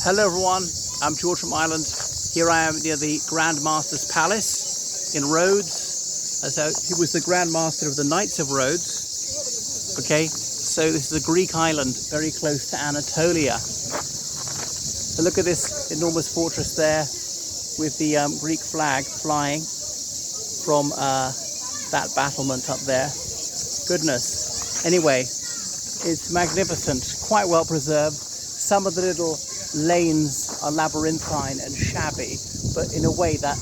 Hello everyone, I'm George from Ireland. Here I am near the Grand Master's Palace in Rhodes. So he was the Grand Master of the Knights of Rhodes. Okay, so this is a Greek island very close to Anatolia. So look at this enormous fortress there with the Greek flag flying from that battlement up there. Goodness. Anyway, it's magnificent, quite well preserved. Some of the little lanes are labyrinthine and shabby, but in a way that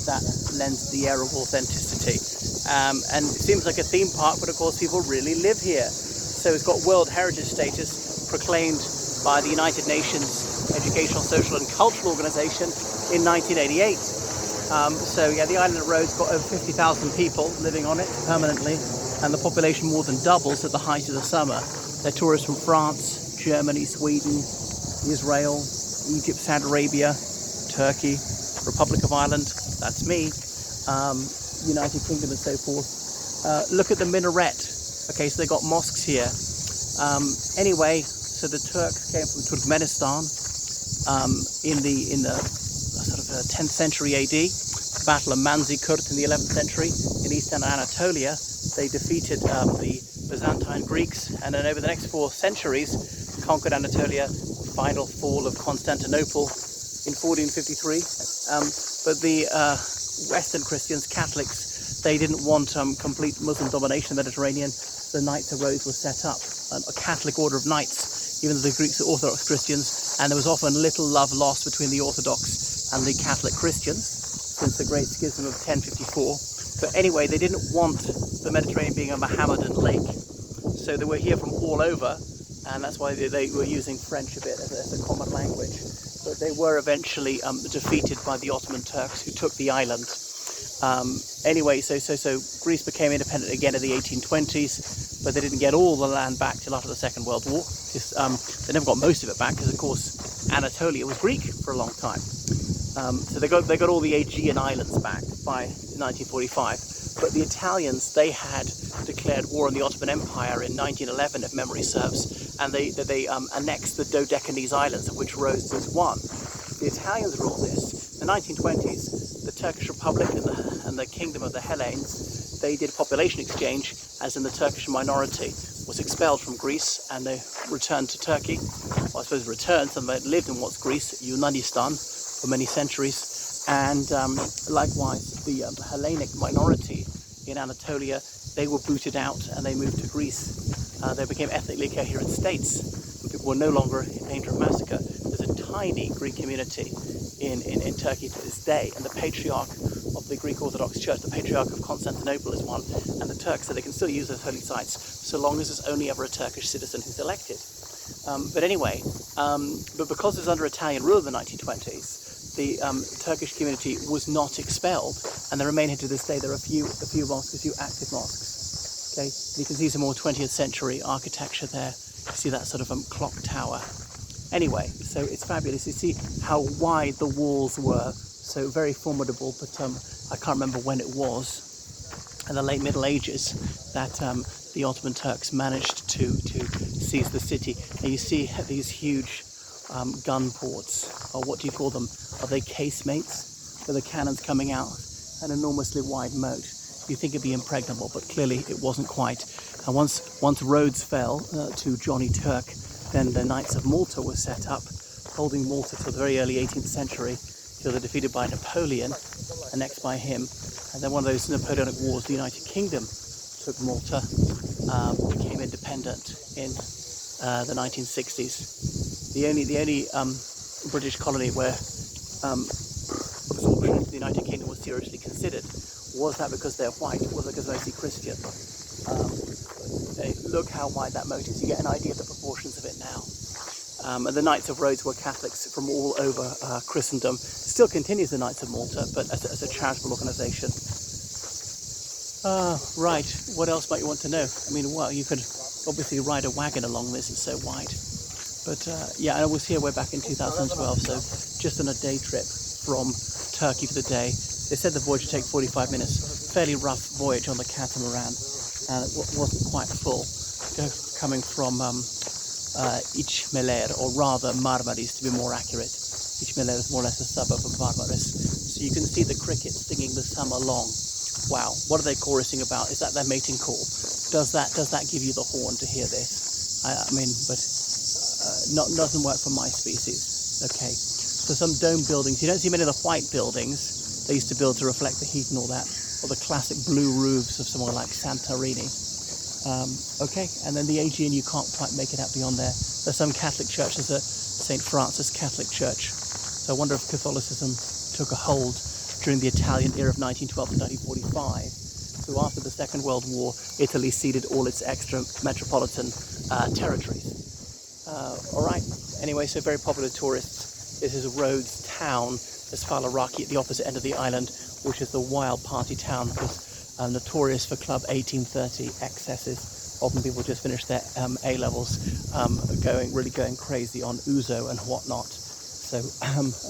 lends the air of authenticity. And it seems like a theme park, but of course people really live here. So it's got World Heritage status proclaimed by the United Nations Educational, Social and Cultural Organization in 1988. So yeah, the island of Rhodes got over 50,000 people living on it permanently, and the population more than doubles at the height of the summer. They're tourists from France, Germany, Sweden, Israel, Egypt, Saudi Arabia, Turkey, Republic of Ireland, that's me, United Kingdom and so forth. Look at the minaret. Okay, so they got mosques here. Anyway, so the Turks came from Turkmenistan in the sort of 10th century AD. The Battle of Manzikert in the 11th century in eastern Anatolia. They defeated the Byzantine Greeks, and then over the next 4 centuries conquered Anatolia. Final fall of Constantinople in 1453. But the Western Christians, Catholics, they didn't want complete Muslim domination in the Mediterranean. The Knights of Rhodes were set up, a Catholic order of knights, even though the Greeks are Orthodox Christians, and there was often little love lost between the Orthodox and the Catholic Christians since the Great Schism of 1054. But anyway, they didn't want the Mediterranean being a Mohammedan lake, so they were here from all over. And that's why they were using French a bit as a common language. But they were eventually defeated by the Ottoman Turks, who took the island. Anyway, so Greece became independent again in the 1820s, but they didn't get all the land back till after the Second World War. They never got most of it back because, of course, Anatolia was Greek for a long time. So they got all the Aegean islands back by 1945. But the Italians, they had declared war on the Ottoman Empire in 1911, if memory serves, and they annexed the Dodecanese Islands, of which Rhodes was one. The Italians ruled this. In the 1920s, the Turkish Republic and the Kingdom of the Hellenes, they did population exchange, as in the Turkish minority was expelled from Greece, and they returned to Turkey. Well, I suppose returned, some of them lived in what's Greece, Yunanistan, for many centuries. And likewise, the Hellenic minority in Anatolia, they were booted out and they moved to Greece. They became ethnically coherent states. People were no longer in danger of massacre. There's a tiny Greek community in Turkey to this day, and the patriarch of the Greek Orthodox Church, the patriarch of Constantinople, is one, and the Turks said they can still use those holy sites so long as there's only ever a Turkish citizen who's elected. But anyway, but because it was under Italian rule in the 1920s, the Turkish community was not expelled, and they remain here to this day. There are a few mosques, a few active mosques. Okay, you can see some more 20th century architecture there. You see that sort of clock tower. Anyway, so it's fabulous. You see how wide the walls were, so very formidable. But I can't remember when it was, in the late Middle Ages, that the Ottoman Turks managed to seize the city. And you see these huge gun ports, or what do you call them? Are they casemates with the cannons coming out? An enormously wide moat. You think it'd be impregnable, but clearly it wasn't quite. And once Rhodes fell to Johnny Turk, then the Knights of Malta were set up, holding Malta till the very early 18th century, till they're defeated by Napoleon, annexed by him. And then one of those Napoleonic wars, the United Kingdom took Malta, became independent in the 1960s. The only British colony where absorption into the United Kingdom was seriously considered. Was that because they're white? Was it because they're mostly Christian? Look how wide that moat is. You get an idea of the proportions of it now. And the Knights of Rhodes were Catholics from all over Christendom. It still continues, the Knights of Malta, but as a charitable organisation. Right, what else might you want to know? I mean, well, you could obviously ride a wagon along this, it's so wide. But yeah, I was here way back in 2012, so just on a day trip from Turkey for the day. They said the voyage would take 45 minutes. Fairly rough voyage on the catamaran, and it wasn't quite full. Coming from İçmeler, or rather Marmaris to be more accurate. which means it's more or less a suburb of Barbares. So you can see the crickets singing the summer long. Wow, what are they chorusing about? Is that their mating call? Does that give you the horn to hear this? I mean, but doesn't work for my species. Okay, so some dome buildings. You don't see many of the white buildings they used to build to reflect the heat and all that, or the classic blue roofs of somewhere like Santorini. Okay, and then the Aegean, you can't quite make it out beyond there. There's some Catholic church, there's a St. Francis Catholic Church. So I wonder if Catholicism took a hold during the Italian era of 1912 to 1945. So after the Second World War, Italy ceded all its extra metropolitan territories. All right, anyway, so very popular tourists. This is Rhodes town. There's Falaraki at the opposite end of the island, which is the wild party town, because notorious for Club 1830 excesses. Often people just finish their A-levels really going crazy on ouzo and whatnot. So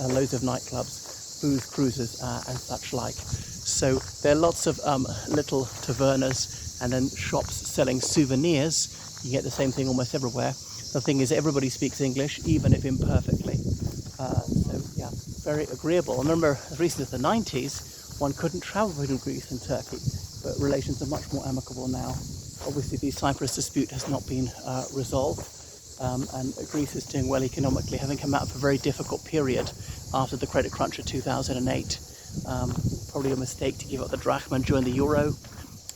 loads of nightclubs, booze cruises and such like. So there are lots of little tavernas and then shops selling souvenirs. You get the same thing almost everywhere. The thing is, everybody speaks English, even if imperfectly. So yeah, very agreeable. I remember as recent as the 90s, one couldn't travel between Greece and Turkey, but relations are much more amicable now. Obviously, the Cyprus dispute has not been resolved, and Greece is doing well economically, having come out of a very difficult period after the credit crunch of 2008. Probably a mistake to give up the drachma and join the euro,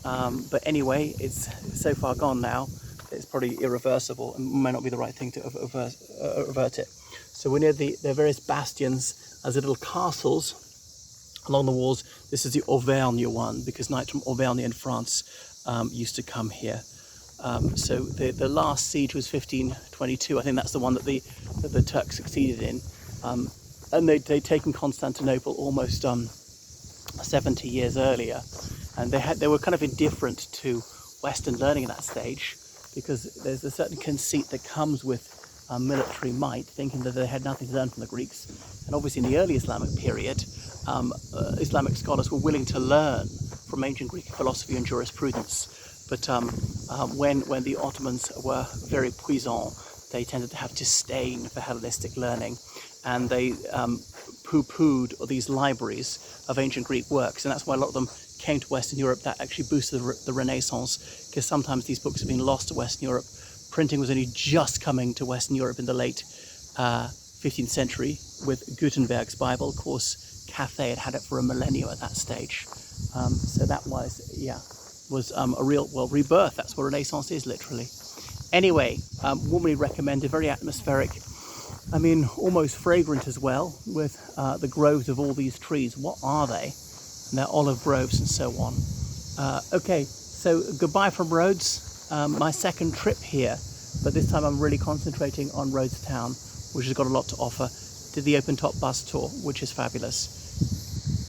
but anyway, it's so far gone now, it's probably irreversible and may not be the right thing to avert it. So we're near the various bastions as little castles along the walls. This is the Auvergne one, because knights from Auvergne in France used to come here. So the last siege was 1522. I think that's the one that the Turks succeeded in. And they'd taken Constantinople almost 70 years earlier. And they were kind of indifferent to Western learning at that stage, because there's a certain conceit that comes with military might, thinking that they had nothing to learn from the Greeks. And obviously in the early Islamic period, Islamic scholars were willing to learn from ancient Greek philosophy and jurisprudence. But when the Ottomans were very puissant, they tended to have disdain for Hellenistic learning, and they poo-pooed these libraries of ancient Greek works, and that's why a lot of them came to Western Europe. That actually boosted the Renaissance, because sometimes these books have been lost to Western Europe. Printing was only just coming to Western Europe in the late 15th century with Gutenberg's Bible. Of course, Cathay had it for a millennium at that stage. So that was a real, rebirth. That's what Renaissance is, literally. Anyway, warmly recommended, very atmospheric. I mean, almost fragrant as well, with the groves of all these trees. What are they? And they're olive groves and so on. Okay, so goodbye from Rhodes. My second trip here, but this time I'm really concentrating on Rhodes town, which has got a lot to offer. Did the open top bus tour, which is fabulous.